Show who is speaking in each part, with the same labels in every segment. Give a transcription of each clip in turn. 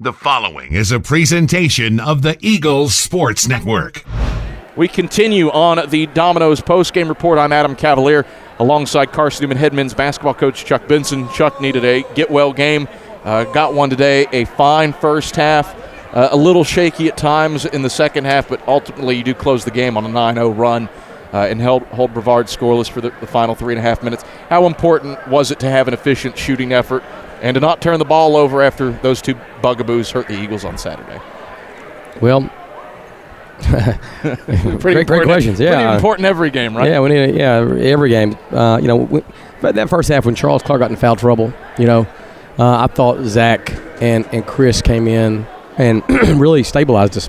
Speaker 1: The following is a presentation of the Eagles Sports Network.
Speaker 2: We continue on the Domino's postgame report. I'm Adam Cavalier alongside Carson-Newman head men's basketball coach Chuck Benson. Chuck needed a get-well game. Got one today, a fine first half. A little shaky at times in the second half, but ultimately you do close the game on a 9-0 run and hold Brevard scoreless for the final 3.5 minutes. How important was it to have an efficient shooting effort and to not turn the ball over after those two bugaboos hurt the Eagles on Saturday?
Speaker 3: Well, great questions. Yeah,
Speaker 2: pretty important every game, right?
Speaker 3: Yeah, we need every game. But that first half when Charles Clark got in foul trouble, I thought Zach and Chris came in and really stabilized us,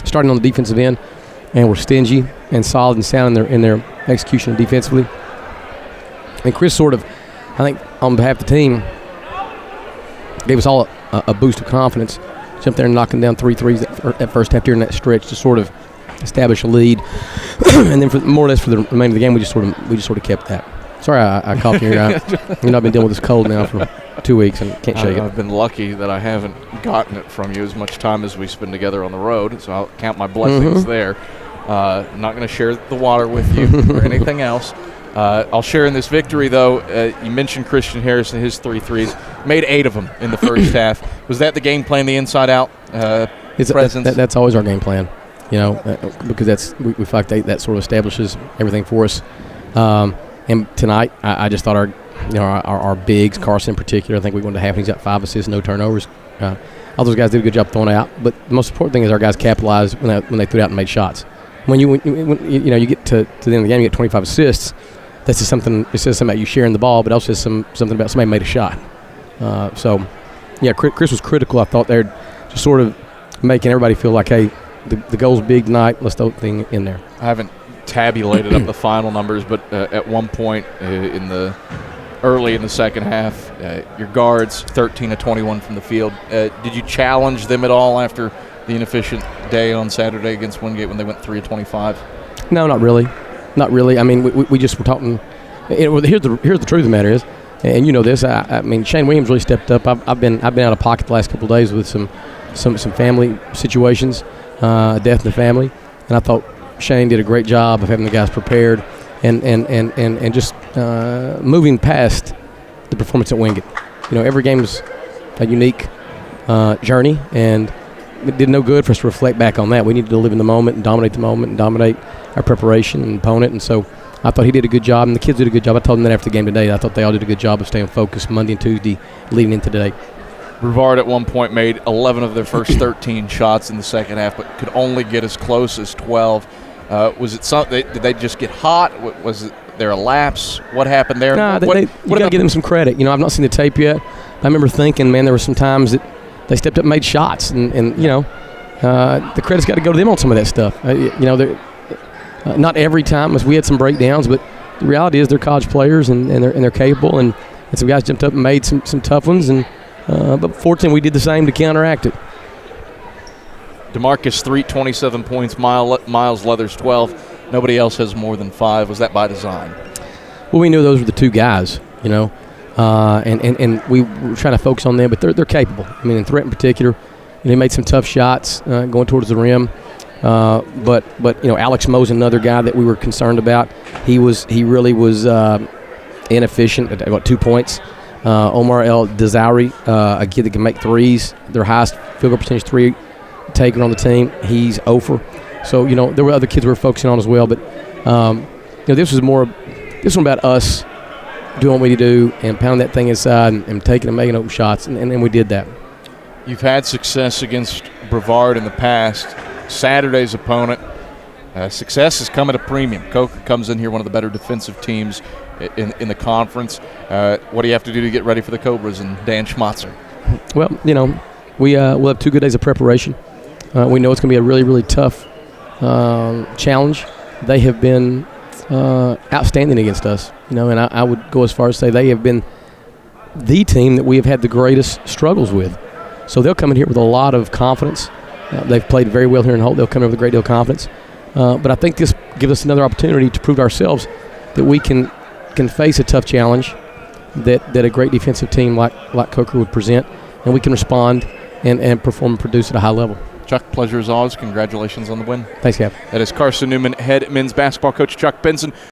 Speaker 3: starting on the defensive end, and were stingy and solid and sound in their execution defensively. And Chris sort of, I think, on behalf of the team, gave us all a boost of confidence. Jumped there and knocking down 3 threes at first half during that stretch to sort of establish a lead, and then for more or less for the remainder of the game, we just sort of kept that. Sorry, I coughed in your eye. I've been dealing with this cold now for 2 weeks and can't shake it.
Speaker 2: I've been lucky that I haven't gotten it from you as much time as we spend together on the road, so I'll count my blessings there. I'm not going to share the water with you or anything else. I'll share in this victory, though. You mentioned Christian Harrison, his 3 threes. Made 8 of them in the first half. Was that the game plan, the inside-out presence?
Speaker 3: That's always our game plan, because we feel like that sort of establishes everything for us. And tonight, I just thought our bigs, Carson in particular, I think we went to half and he's got 5 assists, no turnovers. All those guys did a good job throwing out. But the most important thing is our guys capitalized when they threw out and made shots. When you get to the end of the game, you get 25 assists. That's just something. It says something about you sharing the ball, but also something about somebody made a shot. Chris was critical. I thought they're just sort of making everybody feel like, hey, the goal's big tonight. Let's throw the thing in there.
Speaker 2: I haven't tabulated up the final numbers, but at one point early in the second half, your guards 13 of 21 from the field. Did you challenge them at all after the inefficient day on Saturday against Wingate when they went 3 of 25?
Speaker 3: No, not really. Not really. I mean, we just were talking. Here's the truth of the matter is, and you know this. I mean, Shane Williams really stepped up. I've been out of pocket the last couple of days with some family situations, death in the family, and I thought Shane did a great job of having the guys prepared and just moving past the performance at Wingate. Every game is a unique journey, and it did no good for us to reflect back on that. We needed to live in the moment and dominate our preparation and opponent. And so I thought he did a good job, and the kids did a good job. I told them that after the game today. I thought they all did a good job of staying focused Monday and Tuesday leading into today.
Speaker 2: Brevard at one point made 11 of their first 13 shots in the second half, but could only get as close as 12. Was it something? Did they just get hot? Was there a lapse? What happened there?
Speaker 3: No, you got to give them some credit. I've not seen the tape yet. I remember thinking, man, there were some times that they stepped up and made shots, and the credit's got to go to them on some of that stuff. Not every time, as we had some breakdowns, but the reality is they're college players and they're capable, and some guys jumped up and made some tough ones, but fortunately we did the same to counteract it.
Speaker 2: DeMarcus 3, 27 points. Miles Leathers 12. Nobody else has more than 5. Was that by design?
Speaker 3: Well, we knew those were the two guys, and we were trying to focus on them, but they're capable. I mean, in threat in particular, they made some tough shots going towards the rim. But Alex Moe's another guy that we were concerned about. He really was inefficient at about 2 points. Omar El Dazauri, a kid that can make threes, their highest field goal percentage 3 taken on the team. He's 0 for. So there were other kids we were focusing on as well. But this was about us doing what we do and pounding that thing inside and taking and making open shots, and we did that.
Speaker 2: You've had success against Brevard in the past. Saturday's opponent, success has come at a premium. Coker comes in here, one of the better defensive teams in the conference. What do you have to do to get ready for the Cobras and Dan Schmatzer?
Speaker 3: Well, we'll have 2 good days of preparation. We know it's going to be a really, really tough challenge. They have been outstanding against us, and I would go as far as say they have been the team that we have had the greatest struggles with. So they'll come in here with a lot of confidence. They've played very well here in Holt. They'll come in with a great deal of confidence. But I think this gives us another opportunity to prove to ourselves that we can face a tough challenge that a great defensive team like Coker would present, and we can respond and perform and produce at a high level.
Speaker 2: Chuck, pleasure as always. Congratulations on the win.
Speaker 3: Thanks, Gav.
Speaker 2: That is Carson-Newman head men's basketball coach Chuck Benson.